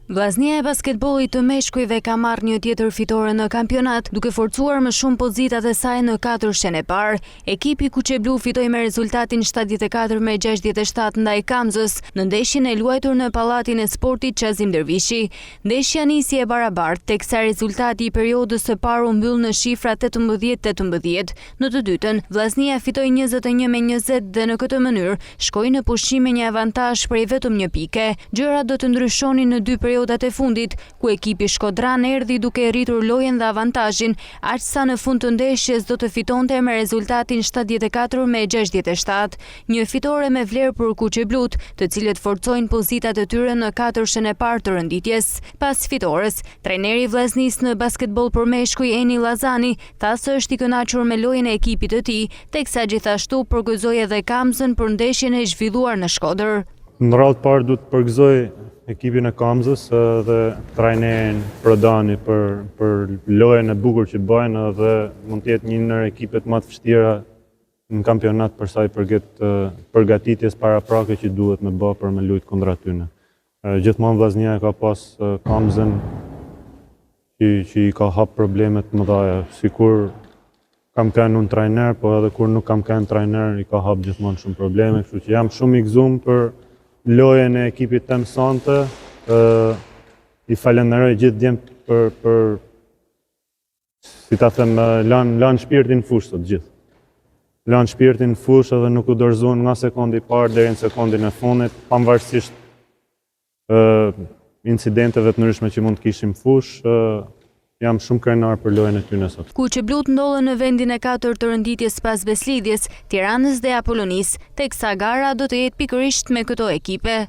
Vllaznia e basketbollit të meshkujve ka marrë një tjetër fitore në kampionat, duke forcuar më shumë pozitat e saj në 4 shenjë e parë. Ekipi kuqeblu fitoi me rezultatin 74-67 ndaj Kamzës në ndeshjen e luajtur në Pallatin e Sportit Qazim Dervishi. Ndeshja nisi e barabartë, teksa rezultati i periudhës së parë u mbyll në shifra 18-18. Në të dytën, vllaznia fitoi 21-20 dhe në këtë mënyrë shkoi në pushim me një avantazh prej vetëm 1 pike. Gjërat do të ndryshonin në 2 periodat e fundit, ku ekipi shkodran erdhi duke rritur lojën dhe avantazhin, aq sa në fund të ndeshjes do të fitonte me rezultatin 74-67. Një fitore me vlerë për kuqeblut, të cilët forcojnë pozitat e tyre në 4 shenjë e parë të renditjes. Pas fitores, trajneri i vllaznisë në basketboll për meshkuj Eni Llazani tha se është i kënaqur me lojën e ekipit të tij, teksa gjithashtu përgëzoi edhe Kamzën për ndeshjen e zhvilluar në Shkodër. Në radhë parë duhet të përgëzoj ekipin e Kamzës dhe trajnerin Prodani për lojën e bukur që bëjnë dhe mund të jetë një ndër ekipet më të vështira në kampionat për sa i përket përgatitjes paraprake që duhet me bë për me luajtur kundra tyne. Gjithmonë vllaznia ka pas Kamzën që i ka hap problemet më dhaja, sikur kam kanë unë trajner, po edhe kur nuk kam kanë trajner, i ka hap gjithmonë shumë probleme, kështu që jam shumë i gëzuar për lojën e ekipit të mësante, i falenderoj gjithë djemt për si ta them, lanë shpirtin në fushë të gjithë. Lanë shpirtin në fushë edhe nuk u dorëzuan nga sekundi i parë deri në sekondin e fundit, pavarësisht incidenteve të ndryshme që mund të kishim fushë, jam shumë krenar për lojën e tyre sot. Kuqeblut ndodhen në vendin e 4 të renditjes pas Beslidhjes, Tiranës dhe Apollonisë, teksa gara do të jetë pikërisht me këto ekipe.